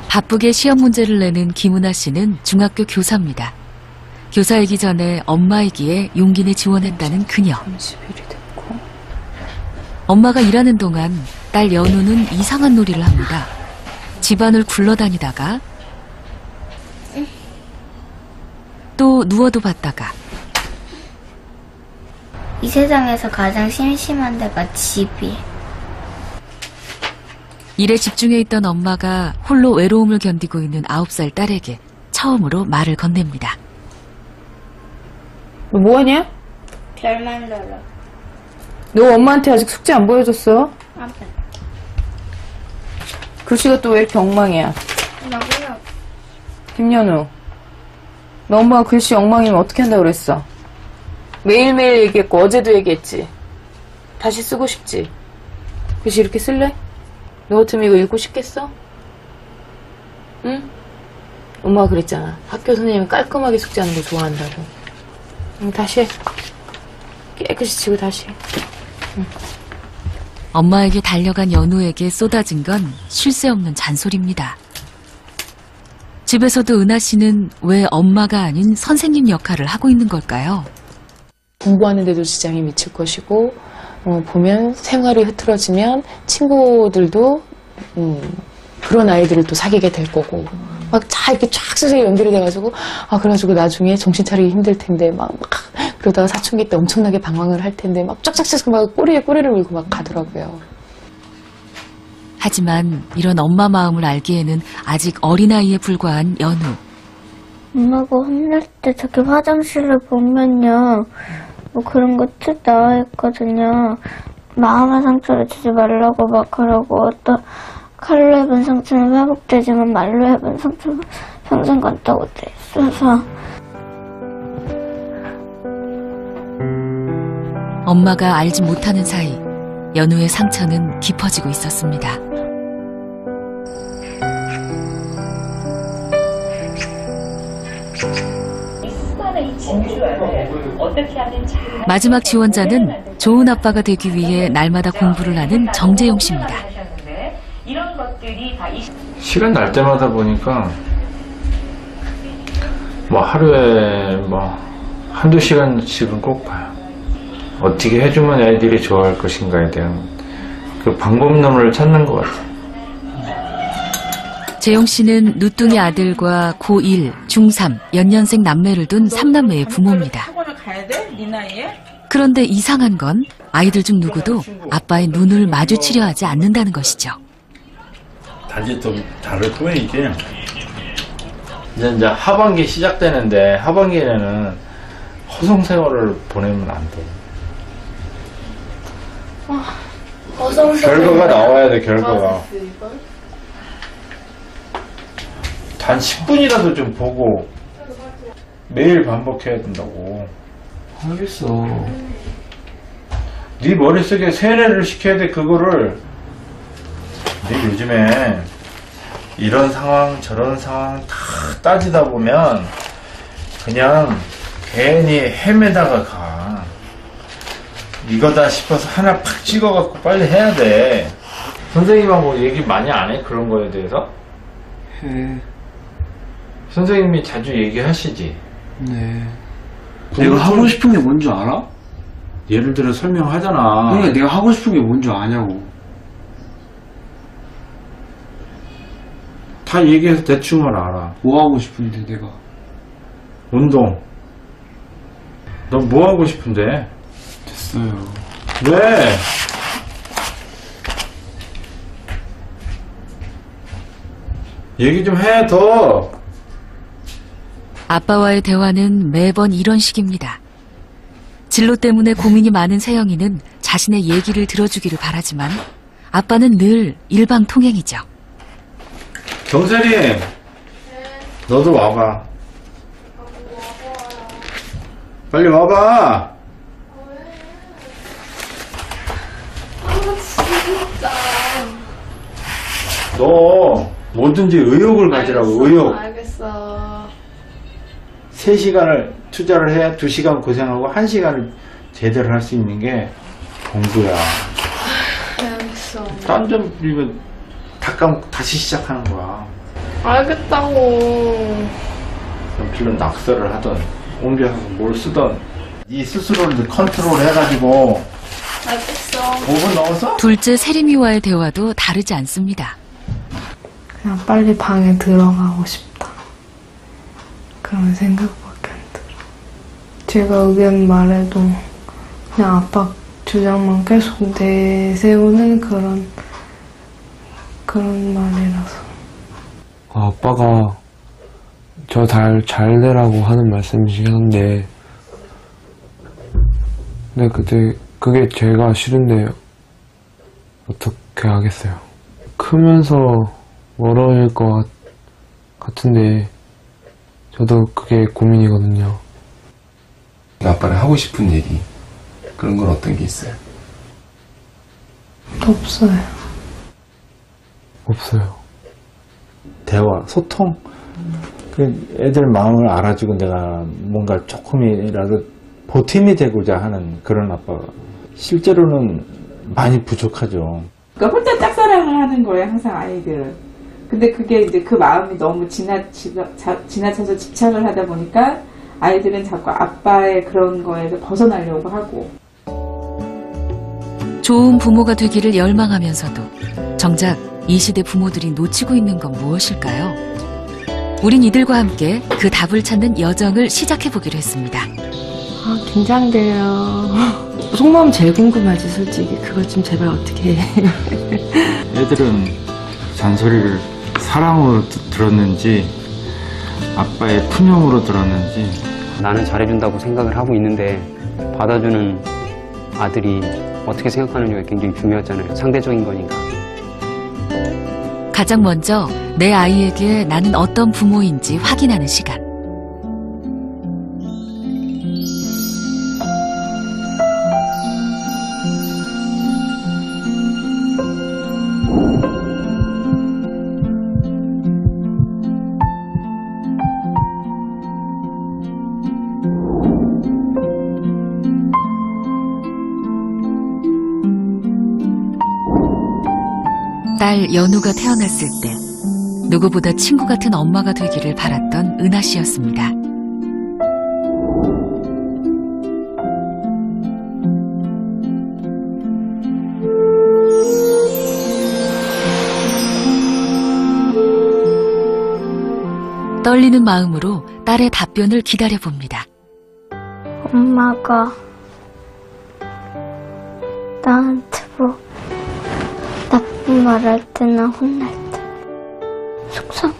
바쁘게 시험 문제를 내는 김은하 씨는 중학교 교사입니다. 교사이기 전에 엄마이기에 용기내 지원했다는 그녀. 엄마가 일하는 동안 딸 연우는 이상한 놀이를 합니다. 집안을 굴러다니다가 또 누워도 봤다가. 이 세상에서 가장 심심한 데가 집이에요. 일에 집중해 있던 엄마가 홀로 외로움을 견디고 있는 9살 딸에게 처음으로 말을 건넵니다. 너 뭐하냐? 별 만들어. 너 엄마한테 아직 숙제 안 보여줬어? 아빠. 글씨가 또 왜 이렇게 엉망이야? 나 그냥 김연우, 너 엄마가 글씨 엉망이면 어떻게 한다고 그랬어? 매일매일 얘기했고 어제도 얘기했지. 다시 쓰고 싶지? 글씨 이렇게 쓸래? 너 같으면 이거 읽고 싶겠어? 응? 엄마가 그랬잖아. 학교 선생님이 깔끔하게 숙제하는 거 좋아한다고. 응, 다시 해. 깨끗이 치고 다시 해. 응. 엄마에게 달려간 연우에게 쏟아진 건 쉴 새 없는 잔소리입니다. 집에서도 은하 씨는 왜 엄마가 아닌 선생님 역할을 하고 있는 걸까요? 공부하는데도 지장이 미칠 것이고, 보면 생활이 흐트러지면 친구들도 그런 아이들을 또 사귀게 될 거고, 막 다 이렇게 쫙 수세에 연결이 돼가지고, 그래가지고 나중에 정신 차리기 힘들 텐데, 막 그러다가 사춘기 때 엄청나게 방황을 할 텐데, 막 쫙쫙쫙 막 꼬리에 꼬리를 물고 막 가더라고요. 하지만 이런 엄마 마음을 알기에는 아직 어린아이에 불과한 연우. 엄마가 혼낼 때 저기 화장실을 보면요, 뭐 그런 거 쭉 나와 있거든요. 마음의 상처를 주지 말라고 막 그러고, 또 칼로 해본 상처는 회복되지만 말로 해본 상처는 평생 간다고 돼 있어서. 엄마가 알지 못하는 사이 연우의 상처는 깊어지고 있었습니다. 마지막 지원자는 좋은 아빠가 되기 위해 날마다 공부를 하는 정재용 씨입니다. 시간 날 때마다 보니까 뭐 하루에 뭐 한두 시간씩은 꼭 봐요. 어떻게 해주면 애들이 좋아할 것인가에 대한 그 방법론을 찾는 것 같아요. 재용 씨는 누뚱이 아들과 고1, 중3, 연년생 남매를 둔 3남매의 부모입니다. 그런데 이상한 건 아이들 중 누구도 아빠의 눈을 마주치려 하지 않는다는 것이죠. 단지 좀 다를 뿐이지. 이제 하반기 시작되는데 하반기에는 허송 세월을 보내면 안 돼. 결과가 나와야 돼, 결과가. 단 10분이라도 좀 보고 매일 반복해야 된다고. 알겠어. 네 머릿속에 세뇌를 시켜야 돼. 그거를 네 요즘에 이런 상황 저런 상황 다 따지다 보면 그냥 괜히 헤매다가 가. 이거다 싶어서 하나 팍 찍어갖고 빨리 해야 돼. 선생님하고 얘기 많이 안 해? 그런 거에 대해서? 해. 선생님이 자주 얘기하시지? 네. 내가 하고 싶은 게 뭔지 알아? 예를 들어 설명하잖아. 그러니까 내가 하고 싶은 게 뭔지 아냐고. 다 얘기해서 대충은 알아. 뭐 하고 싶은데 내가. 운동. 너 뭐 하고 싶은데? 됐어요. 왜? 얘기 좀 해, 더. 아빠와의 대화는 매번 이런 식입니다. 진로 때문에 고민이 많은 세영이는 자신의 얘기를 들어주기를 바라지만 아빠는 늘 일방통행이죠. 경선이, 너도 와봐. 빨리 와봐. 너 뭐든지 의욕을 가지라고. 의욕. 알겠어. 3시간을 투자를 해야 2시간 고생하고 1시간을 제대로 할 수 있는 게 공부야. 알겠어. 딴 점 부리면 다시 시작하는 거야. 알겠다고. 연필로 낙서를 하던, 옮겨서 뭘 쓰던, 네 스스로를 컨트롤 해가지고. 알겠어. 5분 넘었어? 둘째 세림이와의 대화도 다르지 않습니다. 그냥 빨리 방에 들어가고 싶다. 그런 생각밖에 안 들어. 제가 의견 말해도 그냥 아빠 주장만 계속 내세우는 그런 말이라서. 아빠가 저 잘 되라고 하는 말씀이시긴 한데, 근데 그게 제가 싫은데 어떻게 하겠어요. 크면서 멀어질 것 같은데 저도 그게 고민이거든요. 아빠랑 하고 싶은 얘기, 그런 건 어떤 게 있어요? 없어요. 대화, 소통. 그 애들 마음을 알아주고 내가 뭔가 조금이라도 보탬이 되고자 하는 그런 아빠가 실제로는 많이 부족하죠. 그러니까 혼자 짝사랑을 하는 거예요, 항상 아이들은. 근데 그게 이제 그 마음이 너무 지나쳐서 집착을 하다 보니까 아이들은 자꾸 아빠의 그런 거에서 벗어나려고 하고. 좋은 부모가 되기를 열망하면서도 정작 이 시대 부모들이 놓치고 있는 건 무엇일까요? 우린 이들과 함께 그 답을 찾는 여정을 시작해보기로 했습니다. 긴장돼요. 속마음 제일 궁금하지, 솔직히. 그걸 좀 제발 어떻게 해. 애들은 잔소리를 사랑으로 들었는지 아빠의 푸념으로 들었는지. 나는 잘해준다고 생각을 하고 있는데 받아주는 아들이 어떻게 생각하느냐가 굉장히 중요하잖아요. 상대적인 거니까. 가장 먼저 내 아이에게 나는 어떤 부모인지 확인하는 시간. 딸 연우가 태어났을 때 누구보다 친구 같은 엄마가 되기를 바랐던 은하 씨였습니다. 떨리는 마음으로 딸의 답변을 기다려봅니다. 엄마가 나한테 뭐 나쁜 말 할 때나 혼날 때 속상해.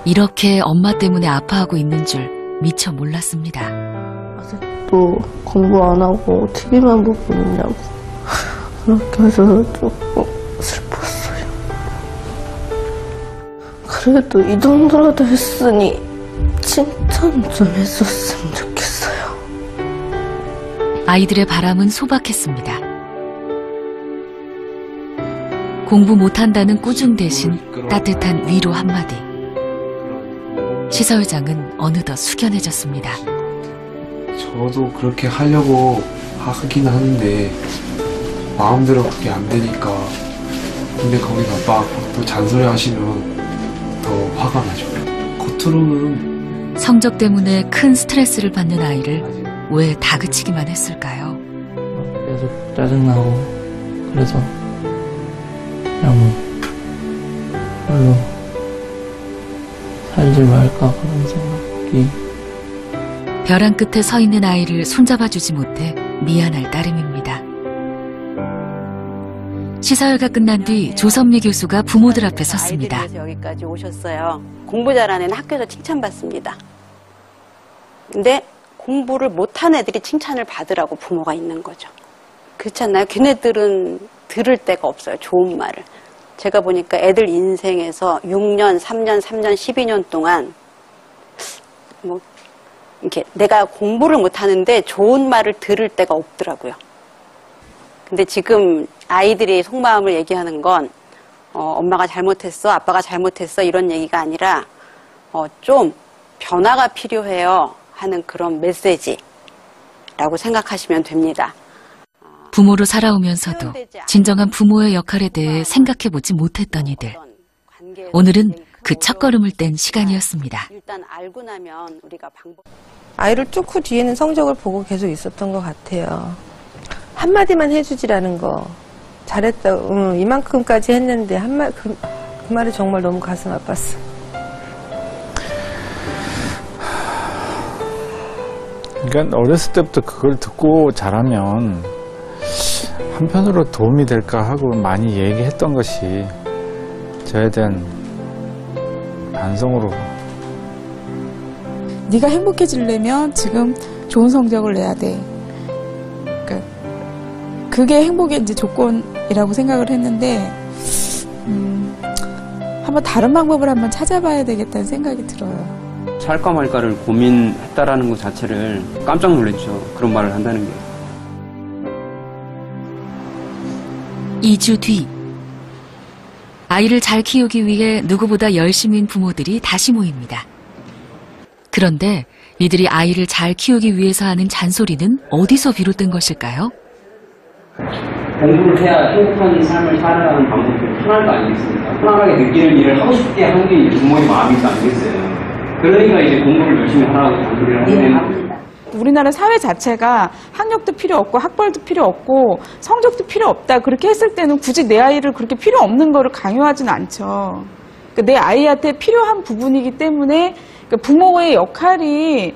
이렇게 엄마 때문에 아파하고 있는 줄 미처 몰랐습니다. 또 공부 안 하고 TV만 보고 있냐고 그렇게 해서 조금 슬펐어요. 그래도 이 정도라도 했으니 칭찬 좀 했었으면 좋겠어요. 아이들의 바람은 소박했습니다. 공부 못한다는 꾸중 대신 따뜻한 위로 한마디. 시사회장은 어느덧 숙연해졌습니다. 저도 그렇게 하려고 하긴 하는데 마음대로 그게 안 되니까. 근데 거기서 아빠가 또 잔소리 하시면 더 화가 나죠. 겉으로는 성적 때문에 큰 스트레스를 받는 아이를 왜 다그치기만 했을까요? 계속 짜증나고 그래서 그냥 별로 살지 말까 그런 생각이. 벼랑 끝에 서 있는 아이를 손잡아주지 못해 미안할 따름입니다. 시사회가 끝난 뒤 조선미 교수가 부모들 앞에 섰습니다. 아이들 위해서 여기까지 오셨어요. 공부 잘하는 애는 학교에서 칭찬받습니다. 근데 공부를 못한 애들이 칭찬을 받으라고 부모가 있는 거죠. 그렇지 않나요? 걔네들은 들을 데가 없어요. 좋은 말을. 제가 보니까 애들 인생에서 6년, 3년, 12년 동안 뭐 이렇게 내가 공부를 못하는데 좋은 말을 들을 데가 없더라고요. 근데 지금 아이들이 속마음을 얘기하는 건 엄마가 잘못했어, 아빠가 잘못했어 이런 얘기가 아니라 좀 변화가 필요해요 하는 그런 메시지라고 생각하시면 됩니다. 부모로 살아오면서도 진정한 부모의 역할에 대해 생각해보지 못했던 이들. 오늘은 그 첫걸음을 뗀 시간이었습니다. 일단 알고 나면 우리가 아이를 뚫고 뒤에는 성적을 보고 계속 있었던 것 같아요. 한마디만 해주지라는 거. 잘했다. 이만큼까지 했는데 그 말이 정말 너무 가슴 아팠어. 그러니까 어렸을 때부터 그걸 듣고 자라면 한편으로 도움이 될까 하고 많이 얘기했던 것이 저에 대한 반성으로. 네가 행복해지려면 지금 좋은 성적을 내야 돼. 그러니까 그게 행복의 이제 조건이라고 생각을 했는데 한번 다른 방법을 한번 찾아봐야 되겠다는 생각이 들어요. 살까 말까를 고민했다라는 것 자체를 깜짝 놀랐죠. 그런 말을 한다는 게. 2주 뒤, 아이를 잘 키우기 위해 누구보다 열심인 부모들이 다시 모입니다. 그런데 이들이 아이를 잘 키우기 위해서 하는 잔소리는 어디서 비롯된 것일까요? 공부를 해야 행복한 삶을 살아가는 방법이 편할 거 아니겠습니까? 편안하게 느끼는 일을 하고 싶게 하는 게 부모의 마음이지 않겠어요? 그러니까 이제 공부를 열심히 하라고 잔소리를 하는. 우리나라 사회 자체가 학력도 필요 없고 학벌도 필요 없고 성적도 필요 없다. 그렇게 했을 때는 굳이 내 아이를 그렇게 필요 없는 거를 강요하지는 않죠. 그러니까 내 아이한테 필요한 부분이기 때문에 부모의 역할이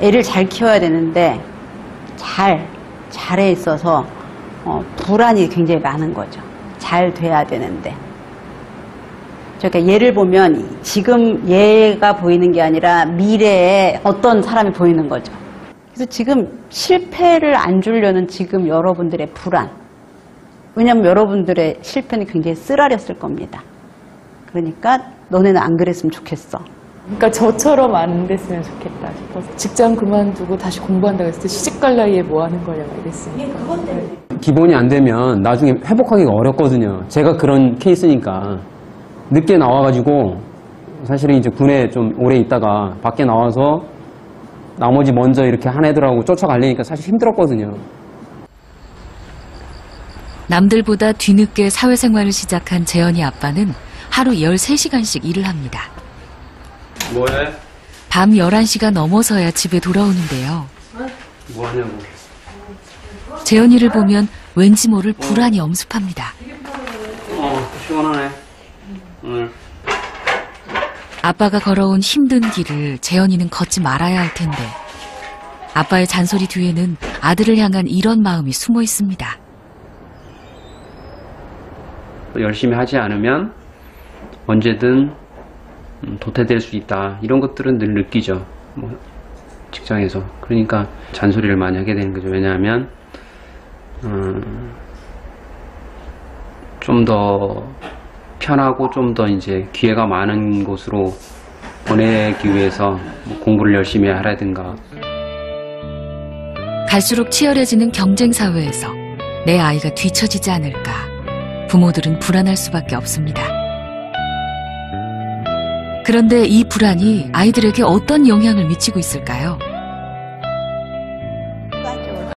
애를 잘 키워야 되는데 잘해 있어서 불안이 굉장히 많은 거죠. 잘 돼야 되는데. 그러니까 얘를 보면 지금 얘가 보이는 게 아니라 미래에 어떤 사람이 보이는 거죠. 그래서 지금 실패를 안 주려는 지금 여러분들의 불안. 왜냐하면 여러분들의 실패는 굉장히 쓰라렸을 겁니다. 그러니까 너네는 안 그랬으면 좋겠어. 그러니까 저처럼 안 됐으면 좋겠다 싶어서 직장 그만두고 다시 공부한다고 했을 때 시집갈 나이에 뭐 하는 거냐 이랬으니까. 기본이 안 되면 나중에 회복하기가 어렵거든요. 제가 그런 케이스니까. 늦게 나와가지고 사실은 이제 군에 좀 오래 있다가 밖에 나와서 나머지 먼저 이렇게 한 애들하고 쫓아가려니까 사실 힘들었거든요. 남들보다 뒤늦게 사회생활을 시작한 재현이 아빠는 하루 13시간씩 일을 합니다. 뭐해? 밤 11시가 넘어서야 집에 돌아오는데요. 뭐하냐고. 재현이를 보면 왠지 모를 불안이 엄습합니다. 시원하네. 오늘. 아빠가 걸어온 힘든 길을 재현이는 걷지 말아야 할 텐데 아빠의 잔소리 뒤에는 아들을 향한 이런 마음이 숨어 있습니다. 열심히 하지 않으면 언제든 도태될 수 있다. 이런 것들은 늘 느끼죠. 뭐 직장에서. 그러니까 잔소리를 많이 하게 되는 거죠. 왜냐하면 좀 더 편하고 좀 더 이제 기회가 많은 곳으로 보내기 위해서 뭐 공부를 열심히 하라든가. 갈수록 치열해지는 경쟁 사회에서 내 아이가 뒤처지지 않을까 부모들은 불안할 수밖에 없습니다. 그런데 이 불안이 아이들에게 어떤 영향을 미치고 있을까요?